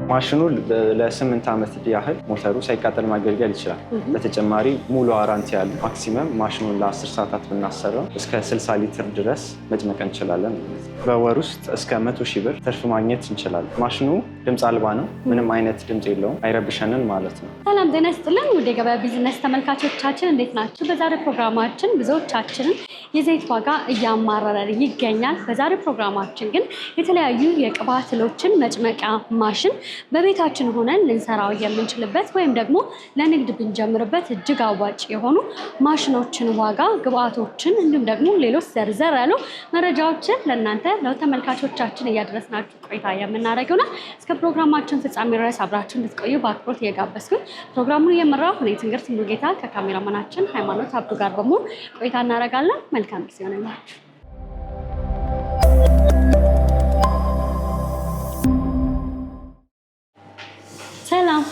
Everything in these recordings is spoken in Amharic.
ማሽኑ ለ8 ዓመት ያህል ሞተሩ ሳይቃጠል ማገልገል ይችላል። በተጨማሪ ሙሉ ዋራንቲ ያለው ማክሲመም ማሽኑን ለ10 ሰዓታት ብናሰራው እስከ 60 ሊትር ድረስ መጭመቅ እንችላለን። በወር ውስጥ እስከ 100,000 ብር ትርፍ ማግኘት እንችላለን። ማሽኑ ድምፅ አልባ ነው፣ ምንም አይነት ድምፅ የለውም፣ አይረብሸንም ማለት ነው። ሰላም ጤና ይስጥልን ውድ የገበያ ቢዝነስ ተመልካቾቻችን እንዴት ናችሁ? በዛሬ ፕሮግራማችን ብዙዎቻችንን የዘይት ዋጋ እያማረረ ይገኛል። በዛሬ ፕሮግራማችን ግን የተለያዩ የቅባት እህሎችን መጭመቂያ ማሽን በቤታችን ሆነን ልንሰራው የምንችልበት ወይም ደግሞ ለንግድ ብንጀምርበት እጅግ አዋጭ የሆኑ ማሽኖችን ዋጋ፣ ግብአቶችን እንዲሁም ደግሞ ሌሎች ዘርዘር ያሉ መረጃዎችን ለእናንተ ለተመልካቾቻችን እያደረስናችሁ ቆይታ የምናደርገው ነው። እስከ ፕሮግራማችን ፍጻሜ ድረስ አብራችሁ እንድትቆዩ በአክብሮት እየጋበዝኩኝ ፕሮግራሙን የመራው እኔ ትንግርት ሙሉጌታ ከካሜራማናችን ሃይማኖት አብዱ ጋር በመሆን ቆይታ እናደርጋለን። መልካም ጊዜ ይሆንላችሁ።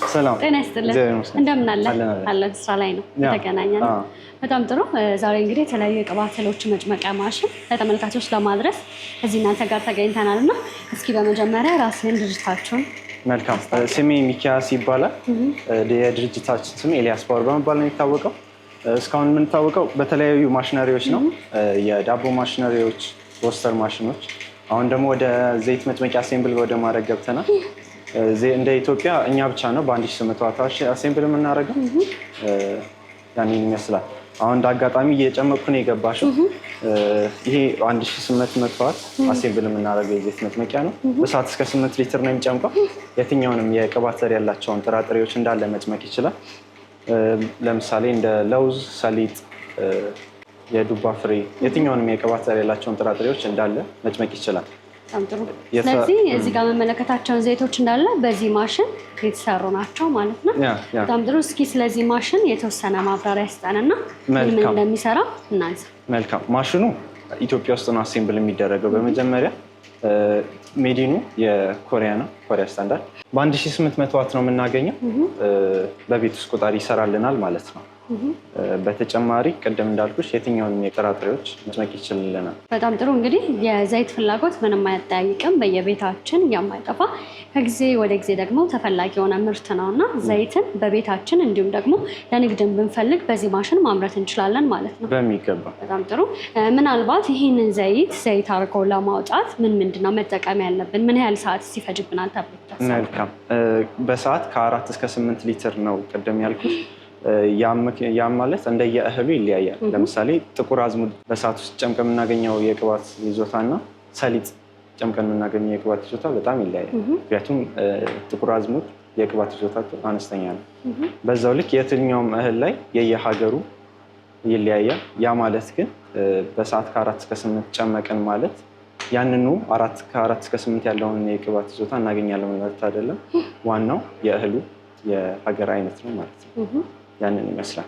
ሰላም ጤና ይስጥልን። እንደምን አለን? ስራ ላይ ነው የተገናኘን። በጣም ጥሩ። ዛሬ እንግዲህ የተለያዩ የቅባት እህሎች መጭመቂያ ማሽን ለተመልካቾች ለማድረስ እዚህ እናንተ ጋር ተገኝተናል እና እስኪ በመጀመሪያ ራስህን ድርጅታችሁን። መልካም። ስሜ ሚኪያስ ይባላል። የድርጅታችን ስም ኤልያስ ፓወር በመባል ነው የሚታወቀው። እስካሁን የምንታወቀው በተለያዩ ማሽነሪዎች ነው። የዳቦ ማሽነሪዎች፣ ሮስተር ማሽኖች። አሁን ደግሞ ወደ ዘይት መጭመቂያ አሴምብል ወደ ማድረግ ገብተናል። እንደ ኢትዮጵያ እኛ ብቻ ነው በ1800 ዋት አሴምብል የምናደርገው። ያንን ይመስላል። አሁን እንደ አጋጣሚ እየጨመቅኩ ነው የገባሽው። ይሄ 1800 ዋት አሴምብል የምናደርገው የዘይት መጭመቂያ ነው። በሰዓት እስከ 8 ሊትር ነው የሚጨምቀው። የትኛውንም የቅባት ዘር ያላቸውን ጥራጥሬዎች እንዳለ መጭመቅ ይችላል። ለምሳሌ እንደ ለውዝ፣ ሰሊጥ፣ የዱባ ፍሬ፣ የትኛውንም የቅባት ዘር ያላቸውን ጥራጥሬዎች እንዳለ መጭመቅ ይችላል። በጣም ጥሩ። ስለዚህ እዚህ ጋር መመለከታቸውን ዘይቶች እንዳለ በዚህ ማሽን የተሰሩ ናቸው ማለት ነው። በጣም ጥሩ። እስኪ ስለዚህ ማሽን የተወሰነ ማብራሪያ ስጠንና ምን እንደሚሰራ እናንሳ። መልካም። ማሽኑ ኢትዮጵያ ውስጥ ነው አሴምብል የሚደረገው። በመጀመሪያ ሜዲኑ የኮሪያ ነው፣ ኮሪያ ስታንዳርድ። በ1800 ዋት ነው የምናገኘው። በቤት ውስጥ ቆጣሪ ይሰራልናል ማለት ነው። በተጨማሪ ቅድም እንዳልኩሽ የትኛውንም የጥራጥሬዎች መጭመቅ ይችልልናል። በጣም ጥሩ። እንግዲህ የዘይት ፍላጎት ምንም አያጠያይቅም፣ በየቤታችን የማይጠፋ ከጊዜ ወደ ጊዜ ደግሞ ተፈላጊ የሆነ ምርት ነው እና ዘይትን በቤታችን እንዲሁም ደግሞ ለንግድን ብንፈልግ በዚህ ማሽን ማምረት እንችላለን ማለት ነው። በሚገባ። በጣም ጥሩ። ምናልባት ይህንን ዘይት አድርገው ለማውጣት ምንድን ነው መጠቀም ያለብን? ምን ያህል ሰዓት ይፈጅብናል ተብሎ ይታሰባል? መልካም። በሰዓት ከ4 እስከ 8 ሊትር ነው ቅድም ያልኩሽ። ያም ማለት እንደየእህሉ ይለያያል። ለምሳሌ ጥቁር አዝሙድ በሰዓት ውስጥ ጨምቀን የምናገኘው የቅባት ይዞታ እና ሰሊጥ ጨምቀን የምናገኘው የቅባት ይዞታ በጣም ይለያያል። ምክንያቱም ጥቁር አዝሙድ የቅባት ይዞታ አነስተኛ ነው። በዛው ልክ የትኛውም እህል ላይ የየሀገሩ ይለያያል። ያ ማለት ግን በሰዓት ከ4 እስከ 8 ጨመቅን ማለት ያንኑ ከ4 እስከ 8 ያለውን የቅባት ይዞታ እናገኛለን ማለት አይደለም። ዋናው የእህሉ የሀገር አይነት ነው ማለት ነው። ያንን ይመስላል።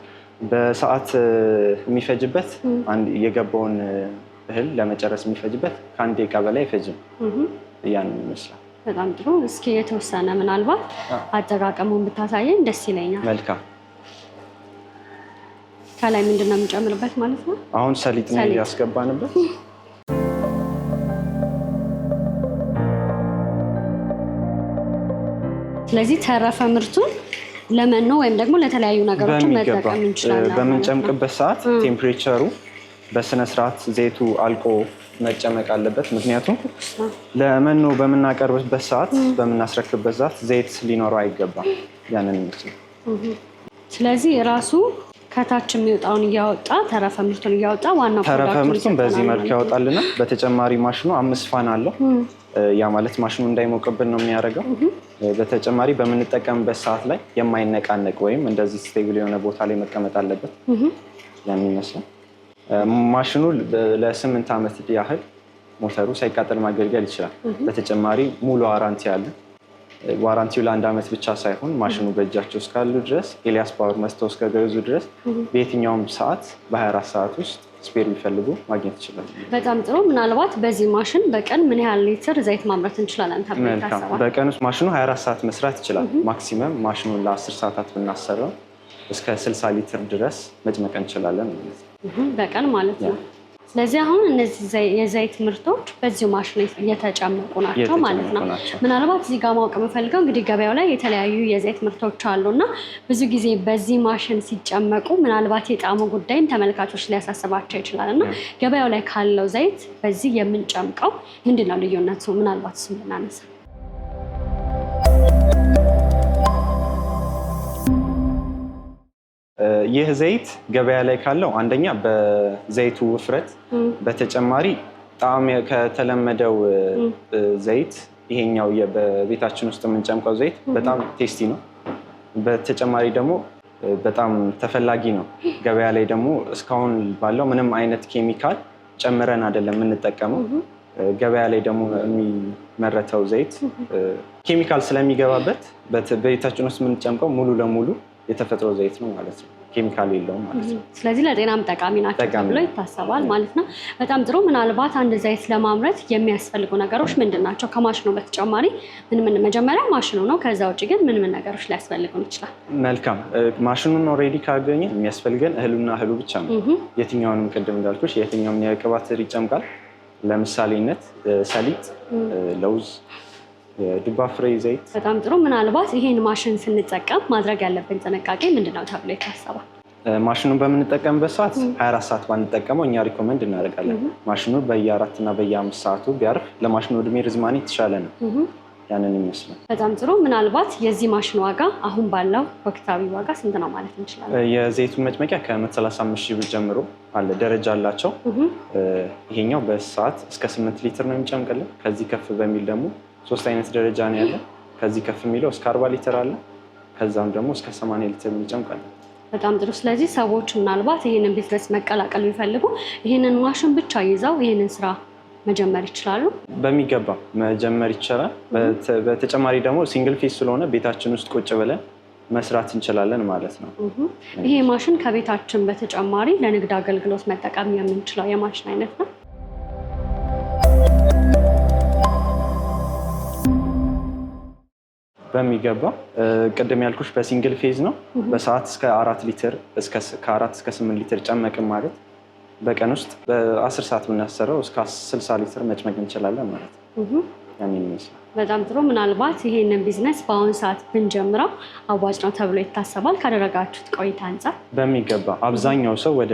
በሰዓት የሚፈጅበት የገባውን እህል ለመጨረስ የሚፈጅበት ከ1 ደቂቃ በላይ አይፈጅም። ያንን ይመስላል። በጣም ጥሩ። እስኪ የተወሰነ ምናልባት አጠቃቀሙን ብታሳየን ደስ ይለኛል። መልካም። ከላይ ምንድን ነው የምንጨምርበት ማለት ነው? አሁን ሰሊጥ ነው ያስገባንበት። ስለዚህ ተረፈ ምርቱን ለመኖ ወይም ደግሞ ለተለያዩ ነገሮችን መጠቀም እንችላለን። በምንጨምቅበት ሰዓት ቴምፕሬቸሩ በስነ ስርዓት ዘይቱ አልቆ መጨመቅ አለበት። ምክንያቱም ለመኖ በምናቀርብበት ሰዓት በምናስረክብበት ሰዓት ዘይት ሊኖረው አይገባም። ያንን ይመስላል። ስለዚህ ራሱ ከታች የሚወጣውን እያወጣ ተረፈ ምርቱን እያወጣ ዋናው ተረፈ ምርቱን በዚህ መልክ ያወጣልና በተጨማሪ ማሽኑ 5 ፋን አለው። ያ ማለት ማሽኑ እንዳይሞቅብን ነው የሚያደርገው። በተጨማሪ በምንጠቀምበት ሰዓት ላይ የማይነቃነቅ ወይም እንደዚህ ስቴብል የሆነ ቦታ ላይ መቀመጥ አለበት። ያን ይመስላል። ማሽኑ ለ8 ዓመት ያህል ሞተሩ ሳይቃጠል ማገልገል ይችላል። በተጨማሪ ሙሉ ዋራንቲ አለ። ዋራንቲው ለ1 ዓመት ብቻ ሳይሆን ማሽኑ በእጃቸው እስካሉ ድረስ ኤልያስ ፓወር መስተው እስከገዙ ድረስ በየትኛውም ሰዓት በ24 ሰዓት ውስጥ ስፔር ቢፈልጉ ማግኘት ይችላል። በጣም ጥሩ። ምናልባት በዚህ ማሽን በቀን ምን ያህል ሊትር ዘይት ማምረት እንችላለን ተብሎ ይታሰባል? በቀን ውስጥ ማሽኑ 24 ሰዓት መስራት ይችላል። ማክሲመም ማሽኑን ለ10 ሰዓታት ብናሰራው እስከ 60 ሊትር ድረስ መጭመቅ እንችላለን ማለት ነው። በቀን ማለት ነው። ስለዚህ አሁን እነዚህ የዘይት ምርቶች በዚሁ ማሽን እየተጨመቁ ናቸው ማለት ነው። ምናልባት እዚህ ጋር ማወቅ የምፈልገው እንግዲህ ገበያው ላይ የተለያዩ የዘይት ምርቶች አሉ እና ብዙ ጊዜ በዚህ ማሽን ሲጨመቁ ምናልባት የጣዕሙ ጉዳይም ተመልካቾች ሊያሳስባቸው ይችላል እና ገበያው ላይ ካለው ዘይት በዚህ የምንጨምቀው ምንድን ነው ልዩነቱ? ምናልባት እሱን ብናነሳ። ይህ ዘይት ገበያ ላይ ካለው አንደኛ በዘይቱ ውፍረት በተጨማሪ ጣዕም ከተለመደው ዘይት ይሄኛው በቤታችን ውስጥ የምንጨምቀው ዘይት በጣም ቴስቲ ነው። በተጨማሪ ደግሞ በጣም ተፈላጊ ነው። ገበያ ላይ ደግሞ እስካሁን ባለው ምንም አይነት ኬሚካል ጨምረን አይደለም የምንጠቀመው። ገበያ ላይ ደግሞ የሚመረተው ዘይት ኬሚካል ስለሚገባበት በቤታችን ውስጥ የምንጨምቀው ሙሉ ለሙሉ የተፈጥሮ ዘይት ነው ማለት ነው። ኬሚካል የለውም ማለት ነው። ስለዚህ ለጤናም ጠቃሚ ናቸው ተብሎ ይታሰባል ማለት ነው። በጣም ጥሩ። ምናልባት አንድ ዘይት ለማምረት የሚያስፈልጉ ነገሮች ምንድን ናቸው? ከማሽኑ በተጨማሪ ምን መጀመሪያ ማሽኑ ነው። ከዛ ውጭ ግን ምን ነገሮች ሊያስፈልጉን ይችላል? መልካም። ማሽኑን ኦልሬዲ ካገኘ የሚያስፈልገን እህሉና እህሉ ብቻ ነው። የትኛውንም ቅድም እንዳልኩሽ የትኛውም የቅባት ዘር ይጨምቃል። ለምሳሌነት ሰሊጥ፣ ለውዝ፣ የዱባ ፍሬ ዘይት። በጣም ጥሩ። ምናልባት ይሄን ማሽን ስንጠቀም ማድረግ ያለብን ጥንቃቄ ምንድነው ተብሎ ይታሰባል? ማሽኑን በምንጠቀምበት ሰዓት 24 ሰዓት ባንጠቀመው እኛ ሪኮመንድ እናደርጋለን። ማሽኑ በየ4 እና በየ5 ሰዓቱ ቢያርፍ ለማሽኑ እድሜ ርዝማኔ የተሻለ ነው። ያንን ይመስላል። በጣም ጥሩ። ምናልባት የዚህ ማሽን ዋጋ አሁን ባለው ወቅታዊ ዋጋ ስንት ነው ማለት እንችላለን? የዘይቱን መጭመቂያ ከ135 ሺህ ብር ጀምሮ አለ። ደረጃ አላቸው። ይሄኛው በሰዓት እስከ 8 ሊትር ነው የሚጨምቅልን። ከዚህ ከፍ በሚል ደግሞ 3 አይነት ደረጃ ነው ያለ። ከዚህ ከፍ የሚለው እስከ 40 ሊትር አለ። ከዛም ደግሞ እስከ 80 ሊትር የሚጨምቃል። በጣም ጥሩ። ስለዚህ ሰዎች ምናልባት ይህንን ቢዝነስ መቀላቀል ቢፈልጉ ይህንን ማሽን ብቻ ይዘው ይህንን ስራ መጀመር ይችላሉ? በሚገባ መጀመር ይቻላል። በተጨማሪ ደግሞ ሲንግል ፌስ ስለሆነ ቤታችን ውስጥ ቁጭ ብለን መስራት እንችላለን ማለት ነው። ይሄ ማሽን ከቤታችን በተጨማሪ ለንግድ አገልግሎት መጠቀም የምንችለው የማሽን አይነት ነው? በሚገባ ቅድም ያልኩሽ በሲንግል ፌዝ ነው። በሰዓት እስከ 4 ሊትር ከ4 እስከ 8 ሊትር ጨመቅን ማለት በቀን ውስጥ በ10 ሰዓት ብናሰረው እስከ 60 ሊትር መጭመቅ እንችላለን ማለት ነው። ያንን ይመስላል። በጣም ጥሩ። ምናልባት ይሄንን ቢዝነስ በአሁኑ ሰዓት ብንጀምረው አዋጭ ነው ተብሎ ይታሰባል ካደረጋችሁት ቆይታ አንጻር? በሚገባ አብዛኛው ሰው ወደ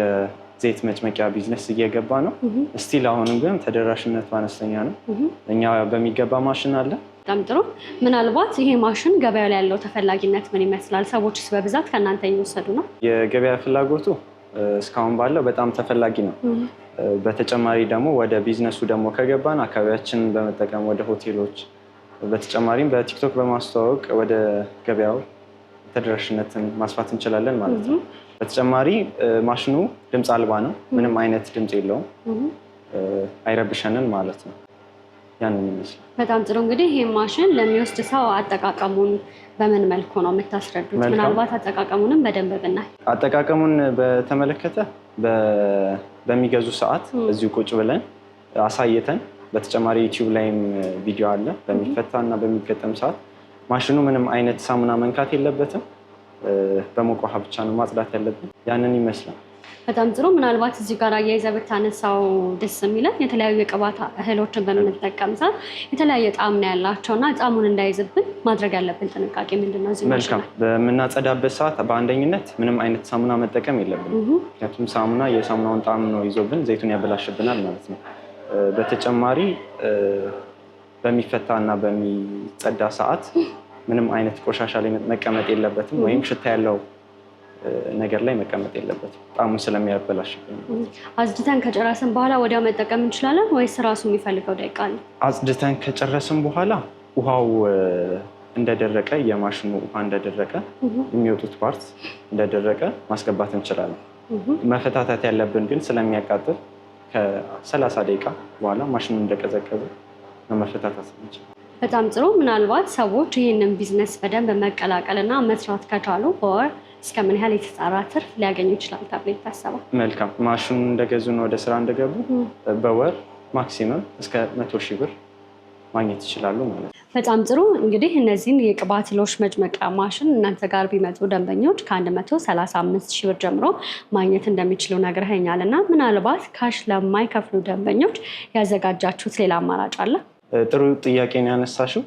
ዘይት መጭመቂያ ቢዝነስ እየገባ ነው። እስቲል አሁንም ግን ተደራሽነቱ አነስተኛ ነው። እኛ በሚገባ ማሽን አለ። በጣም ጥሩ። ምናልባት ይሄ ማሽን ገበያ ላይ ያለው ተፈላጊነት ምን ይመስላል? ሰዎችስ በብዛት ከእናንተ እየወሰዱ ነው? የገበያ ፍላጎቱ እስካሁን ባለው በጣም ተፈላጊ ነው። በተጨማሪ ደግሞ ወደ ቢዝነሱ ደግሞ ከገባን አካባቢያችንን በመጠቀም ወደ ሆቴሎች፣ በተጨማሪም በቲክቶክ በማስተዋወቅ ወደ ገበያው ተደራሽነትን ማስፋት እንችላለን ማለት ነው። በተጨማሪ ማሽኑ ድምፅ አልባ ነው። ምንም አይነት ድምፅ የለውም። አይረብሸንም ማለት ነው። ያንን ይመስላል። በጣም ጥሩ። እንግዲህ ይህ ማሽን ለሚወስድ ሰው አጠቃቀሙን በምን መልኩ ነው የምታስረዱት? ምናልባት አጠቃቀሙንም በደንብ ብናይ። አጠቃቀሙን በተመለከተ በሚገዙ ሰዓት እዚሁ ቁጭ ብለን አሳይተን፣ በተጨማሪ ዩቲዩብ ላይም ቪዲዮ አለ። በሚፈታ እና በሚገጠም ሰዓት ማሽኑ ምንም አይነት ሳሙና መንካት የለበትም። በሞቀ ውሃ ብቻ ነው ማጽዳት ያለብን። ያንን ይመስላል። በጣም ጥሩ። ምናልባት እዚህ ጋር አያይዘህ ብታነሳው ደስ የሚለን የተለያዩ የቅባት እህሎችን በምንጠቀም ሰዓት የተለያየ ጣዕም ነው ያላቸው እና ጣዕሙን እንዳይዝብን ማድረግ ያለብን ጥንቃቄ ምንድን ነው? መልካም። በምናጸዳበት ሰዓት በአንደኝነት ምንም አይነት ሳሙና መጠቀም የለብንም። ምክንያቱም ሳሙና የሳሙናውን ጣዕም ነው ይዞብን ዘይቱን ያበላሽብናል ማለት ነው። በተጨማሪ በሚፈታ እና በሚጸዳ ሰዓት ምንም አይነት ቆሻሻ ላይ መቀመጥ የለበትም፣ ወይም ሽታ ያለው ነገር ላይ መቀመጥ የለበትም፣ ጣዕሙን ስለሚያበላሽብን። አጽድተን ከጨረስን በኋላ ወዲያው መጠቀም እንችላለን ወይስ ራሱ የሚፈልገው ደቂቃ አለ? አጽድተን ከጨረስን በኋላ ውሃው እንደደረቀ፣ የማሽኑ ውሃ እንደደረቀ፣ የሚወጡት ፓርት እንደደረቀ ማስገባት እንችላለን። መፈታታት ያለብን ግን ስለሚያቃጥል ከ30 ደቂቃ በኋላ ማሽኑ እንደቀዘቀዘ መፈታታት እንችላለን። በጣም ጥሩ። ምናልባት ሰዎች ይህንን ቢዝነስ በደንብ መቀላቀልና መስራት ከቻሉ በወር እስከ ምን ያህል የተጣራ ትርፍ ሊያገኙ ይችላል ተብሎ ይታሰባል? መልካም። ማሽኑን እንደገዙ ነው ወደ ስራ እንደገቡ በወር ማክሲመም እስከ 100 ሺህ ብር ማግኘት ይችላሉ ማለት ነው። በጣም ጥሩ። እንግዲህ እነዚህን የቅባት እህሎች መጭመቂያ ማሽን እናንተ ጋር ቢመጡ ደንበኞች ከ135 ሺህ ብር ጀምሮ ማግኘት እንደሚችሉ ነግረኸኛል እና ምናልባት ካሽ ለማይከፍሉ ደንበኞች ያዘጋጃችሁት ሌላ አማራጭ አለ? ጥሩ ጥያቄ ነው ያነሳሽው።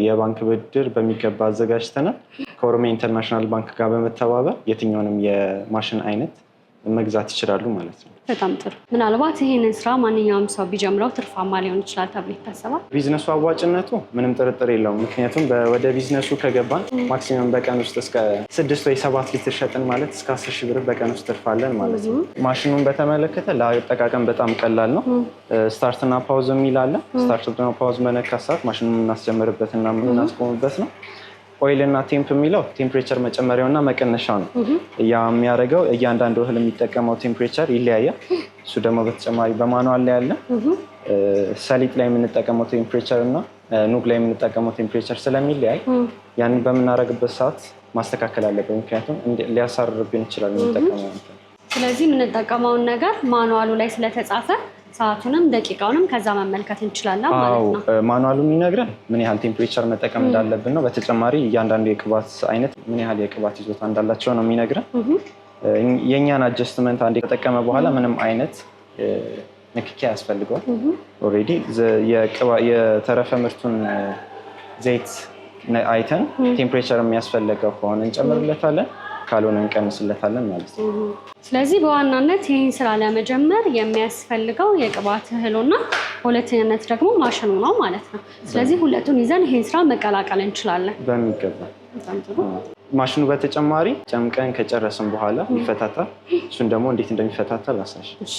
የባንክ ብድር በሚገባ አዘጋጅተናል። ከኦሮሚያ ኢንተርናሽናል ባንክ ጋር በመተባበር የትኛውንም የማሽን አይነት መግዛት ይችላሉ ማለት ነው። በጣም ጥሩ። ምናልባት ይህንን ስራ ማንኛውም ሰው ቢጀምረው ትርፋማ ሊሆን ይችላል ተብሎ ይታሰባል? ቢዝነሱ አዋጭነቱ ምንም ጥርጥር የለውም። ምክንያቱም ወደ ቢዝነሱ ከገባን ማክሲመም በቀን ውስጥ እስከ 6 ወይ 7 ሊትር ሸጥን ማለት እስከ 10 ሺህ ብር በቀን ውስጥ ትርፋለን ማለት ነው። ማሽኑን በተመለከተ ለአጠቃቀም በጣም ቀላል ነው። ስታርትና ፓውዝ የሚል አለ። ስታርትና ፓውዝ መነካት ሰዓት ማሽኑን የምናስጀምርበትና የምናስቆምበት ነው። ኦይል እና ቴምፕ የሚለው ቴምፕሬቸር መጨመሪያውና መቀነሻው ነው። ያ የሚያደርገው እያንዳንዱ እህል የሚጠቀመው ቴምፕሬቸር ይለያያል። እሱ ደግሞ በተጨማሪ በማኑዋል ላይ ያለ ሰሊጥ ላይ የምንጠቀመው ቴምፕሬቸር እና ኑግ ላይ የምንጠቀመው ቴምፕሬቸር ስለሚለያይ ያንን በምናደርግበት ሰዓት ማስተካከል አለብን። ምክንያቱም ሊያሳርርብን ይችላል የምንጠቀመው። ስለዚህ የምንጠቀመውን ነገር ማኑዋሉ ላይ ስለተጻፈ ሰዓቱንም ደቂቃውንም ከዛ መመልከት እንችላለን ማለት ነው። ማኑዋሉ የሚነግረን ምን ያህል ቴምፕሬቸር መጠቀም እንዳለብን ነው። በተጨማሪ እያንዳንዱ የቅባት አይነት ምን ያህል የቅባት ይዞታ እንዳላቸው ነው የሚነግረን። የእኛን አጀስትመንት አንዴ ከተጠቀመ በኋላ ምንም አይነት ንክኪ ያስፈልገዋል። ኦልሬዲ የተረፈ ምርቱን ዘይት አይተን ቴምፕሬቸር የሚያስፈልገው ከሆነ እንጨምርለታለን፣ ካልሆነ እንቀንስለታለን ማለት ነው። ስለዚህ በዋናነት ይህን ስራ ለመጀመር የሚያስፈልገው የቅባት እህሉና በሁለተኛነት ደግሞ ማሽኑ ነው ማለት ነው። ስለዚህ ሁለቱን ይዘን ይህን ስራ መቀላቀል እንችላለን በሚገባ። ማሽኑ በተጨማሪ ጨምቀን ከጨረስን በኋላ ይፈታታል። እሱን ደግሞ እንዴት እንደሚፈታታል ላሳይሽ።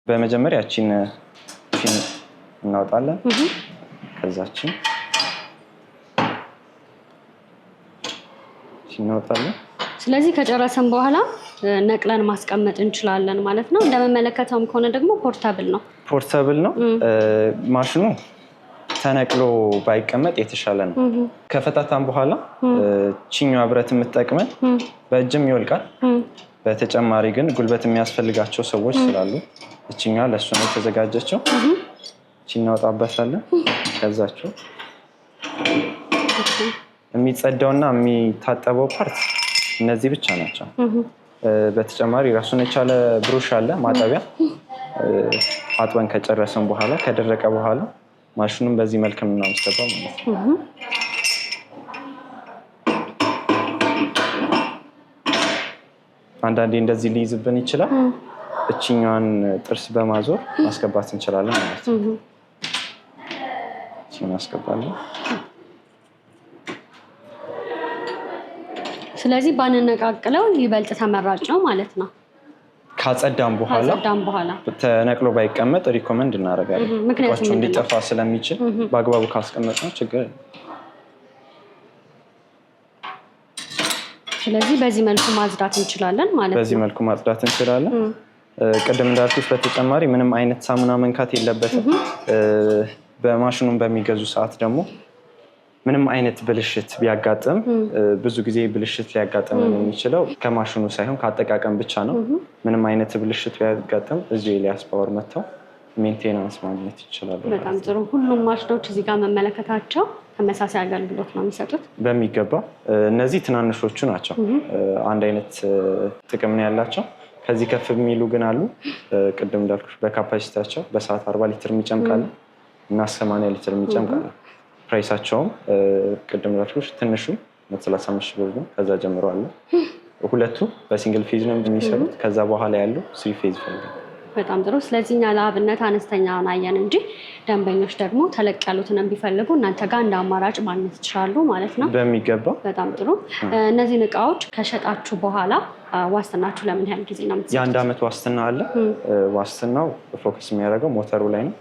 በመጀመሪያ ያቺን እናወጣለን። ከዛችን እናወጣለን። ስለዚህ ከጨረሰን በኋላ ነቅለን ማስቀመጥ እንችላለን ማለት ነው። እንደመመለከተውም ከሆነ ደግሞ ፖርታብል ነው። ማሽኑ ተነቅሎ ባይቀመጥ የተሻለ ነው። ከፈታታም በኋላ ቺኛዋ ብረት የምትጠቅመን በእጅም ይወልቃል። በተጨማሪ ግን ጉልበት የሚያስፈልጋቸው ሰዎች ስላሉ እችኛዋ ለእሱ ነው የተዘጋጀችው። እናወጣበታለን። ከዛችሁ የሚጸዳውና የሚታጠበው ፓርት እነዚህ ብቻ ናቸው። በተጨማሪ ራሱን የቻለ ብሩሽ አለ ማጠቢያ። አጥበን ከጨረሰን በኋላ ከደረቀ በኋላ ማሽኑን በዚህ መልክ የምናስገባው ማለት ነው። አንዳንዴ እንደዚህ ሊይዝብን ይችላል። እችኛዋን ጥርስ በማዞር ማስገባት እንችላለን ማለት ነው። እናስገባለን። ስለዚህ ባንነቃቅለው ይበልጥ ተመራጭ ነው ማለት ነው። ካጸዳም በኋላ ተነቅሎ ባይቀመጥ ሪኮመንድ እናደርጋለን። ምክንያቱም እንዲጠፋ ስለሚችል በአግባቡ ካስቀመጥነው ችግር። ስለዚህ በዚህ መልኩ ማጽዳት እንችላለን ማለት ነው። በዚህ መልኩ ማጽዳት እንችላለን። ቅድም እንዳልኩት በተጨማሪ ምንም አይነት ሳሙና መንካት የለበትም። በማሽኑን በሚገዙ ሰዓት ደግሞ ምንም አይነት ብልሽት ቢያጋጥም ብዙ ጊዜ ብልሽት ሊያጋጥም የሚችለው ከማሽኑ ሳይሆን ከአጠቃቀም ብቻ ነው። ምንም አይነት ብልሽት ቢያጋጥም እዚሁ ኤልያስ ፓወር መጥተው ሜንቴናንስ ማግኘት ይችላሉ። በጣም ጥሩ። ሁሉም ማሽኖች እዚህ ጋር መመለከታቸው ተመሳሳይ አገልግሎት ነው የሚሰጡት? በሚገባ። እነዚህ ትናንሾቹ ናቸው። አንድ አይነት ጥቅም ነው ያላቸው። ከዚህ ከፍ የሚሉ ግን አሉ። ቅድም እንዳልኩሽ በካፓሲቲያቸው በሰዓት 40 ሊትር የሚጨምቃሉ እና 80 ሊትር የሚጨምቃሉ። ፕራይሳቸውም ቅድም እንዳልኩሽ ትንሹ 135 ብር ነው። ከዛ ጀምሮ አለ። ሁለቱ በሲንግል ፌዝ ነው የሚሰሩት። ከዛ በኋላ ያለው 3 ፌዝ ይፈልጋል። በጣም ጥሩ። ስለዚህ እኛ ለአብነት አነስተኛውን አየን እንጂ ደንበኞች ደግሞ ተለቅ ያሉትን ቢፈልጉ እናንተ ጋር እንደ አማራጭ ማግኘት ይችላሉ ማለት ነው። በሚገባ። በጣም ጥሩ። እነዚህን እቃዎች ከሸጣችሁ በኋላ ዋስትናችሁ ለምን ያህል ጊዜ ነው የምትሰጡት? የ1 ዓመት ዋስትና አለ። ዋስትናው ፎከስ የሚያደርገው ሞተሩ ላይ ነው።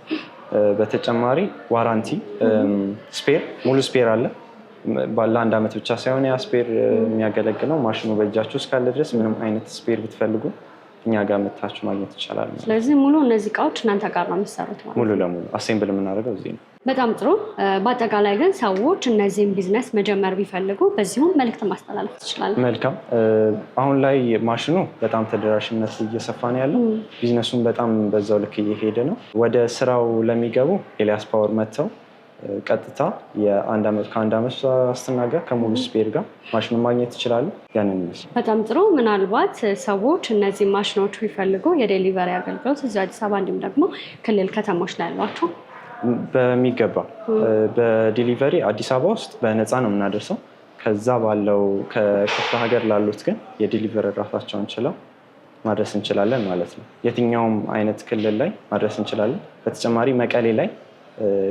በተጨማሪ ዋራንቲ ስፔር፣ ሙሉ ስፔር አለ። ባለ 1 ዓመት ብቻ ሳይሆን ያ ስፔር የሚያገለግለው ማሽኑ በእጃችሁ እስካለ ድረስ ምንም አይነት ስፔር ብትፈልጉ እኛ ጋር መታችሁ ማግኘት ይቻላል። ስለዚህ ሙሉ እነዚህ እቃዎች እናንተ ጋር ነው የሚሰሩት ማለት ነው? ሙሉ ለሙሉ አሴምብል የምናደርገው እዚህ ነው። በጣም ጥሩ። በአጠቃላይ ግን ሰዎች እነዚህን ቢዝነስ መጀመር ቢፈልጉ በዚሁም መልዕክት ማስተላለፍ ትችላለህ? መልካም። አሁን ላይ ማሽኑ በጣም ተደራሽነት እየሰፋ ነው ያለው። ቢዝነሱን በጣም በዛው ልክ እየሄደ ነው። ወደ ስራው ለሚገቡ ኤልያስ ፓወር መጥተው ቀጥታ ከአንድ ዓመት ዋስትና ጋር ከሙሉ ስፔር ጋር ማሽኑን ማግኘት ይችላሉ። ያንን ይመስላል። በጣም ጥሩ። ምናልባት ሰዎች እነዚህ ማሽኖች ቢፈልጉ የዴሊቨሪ አገልግሎት እዚህ አዲስ አበባ እንዲሁም ደግሞ ክልል ከተሞች ላይ ያሏቸው? በሚገባ በዴሊቨሪ አዲስ አበባ ውስጥ በነፃ ነው የምናደርሰው። ከዛ ባለው ከክፍለ ሀገር ላሉት ግን የዴሊቨሪ ራሳቸውን ችለው ማድረስ እንችላለን ማለት ነው። የትኛውም አይነት ክልል ላይ ማድረስ እንችላለን። በተጨማሪ መቀሌ ላይ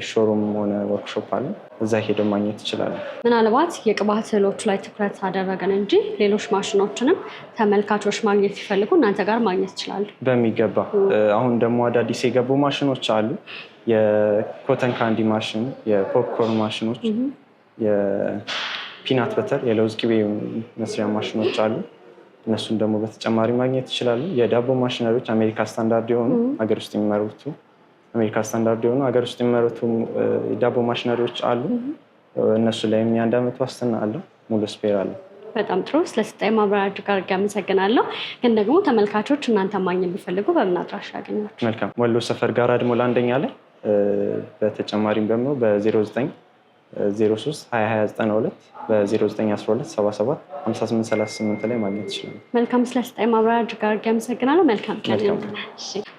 ሾሩም ሆነ ወርክሾፕ አለ። እዛ ሄደው ማግኘት ይችላለን። ምናልባት የቅባት እህሎች ላይ ትኩረት አደረገን እንጂ ሌሎች ማሽኖችንም ተመልካቾች ማግኘት ሲፈልጉ እናንተ ጋር ማግኘት ይችላሉ? በሚገባ። አሁን ደግሞ አዳዲስ የገቡ ማሽኖች አሉ። የኮተን ካንዲ ማሽን፣ የፖፕኮርን ማሽኖች፣ የፒናት በተር የለውዝ ቅቤ መስሪያ ማሽኖች አሉ። እነሱን ደግሞ በተጨማሪ ማግኘት ይችላሉ። የዳቦ ማሽነሪዎች አሜሪካ ስታንዳርድ የሆኑ ሀገር ውስጥ የሚመረቱ ሀገር ውስጥ የሚመረቱ የዳቦ ማሽነሪዎች አሉ። እነሱ ላይም የ1 ዓመት ዋስትና አለው። ሙሉ ስፔር አለ። በጣም ጥሩ። ስለሰጠኝ ማብራሪያ እጅግ አድርጌ አመሰግናለሁ። ግን ደግሞ ተመልካቾች እናንተ ማግኘት ቢፈልጉ በምን አድራሻ ያገኛሉ? መልካም። ወሎ ሰፈር ጋር ደግሞ ለአንደኛ ላይ በተጨማሪም ደግሞ በ0903 2292 በ0912 77 5838 ላይ ማግኘት ይችላል። መልካም። ስለሰጠኝ ማብራሪያ እጅግ አድርጌ አመሰግናለሁ። መልካም ቀን።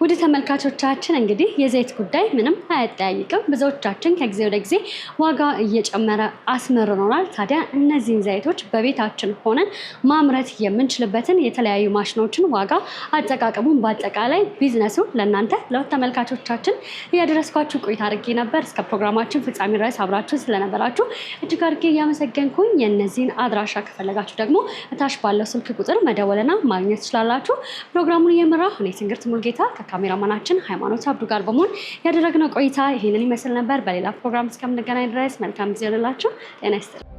ውድ ተመልካቾቻችን እንግዲህ የዘይት ጉዳይ ምንም አያጠያይቅም። ብዙዎቻችን ከጊዜ ወደ ጊዜ ዋጋ እየጨመረ አስመርሮናል። ታዲያ እነዚህን ዘይቶች በቤታችን ሆነን ማምረት የምንችልበትን የተለያዩ ማሽኖችን ዋጋ፣ አጠቃቀሙን፣ በአጠቃላይ ቢዝነሱ ለእናንተ ለተመልካቾቻችን እያደረስኳችሁ ቆይታ አድርጌ ነበር። እስከ ፕሮግራማችን ፍጻሜ ድረስ አብራችሁ ስለነበራችሁ እጅግ አድርጌ እያመሰገንኩኝ የእነዚህን አድራሻ ከፈለጋችሁ ደግሞ እታች ባለው ስልክ ቁጥር መደወልና ማግኘት ትችላላችሁ። ፕሮግራሙን እየመራሁ እኔ ትንግርት ሙልጌታ ከካሜራማናችን ሃይማኖት አብዱ ጋር በመሆን ያደረግነው ቆይታ ይህንን ይመስል ነበር። በሌላ ፕሮግራም እስከምንገናኝ ድረስ መልካም ጊዜ ይሁንላችሁ። ጤና ይስጥልኝ።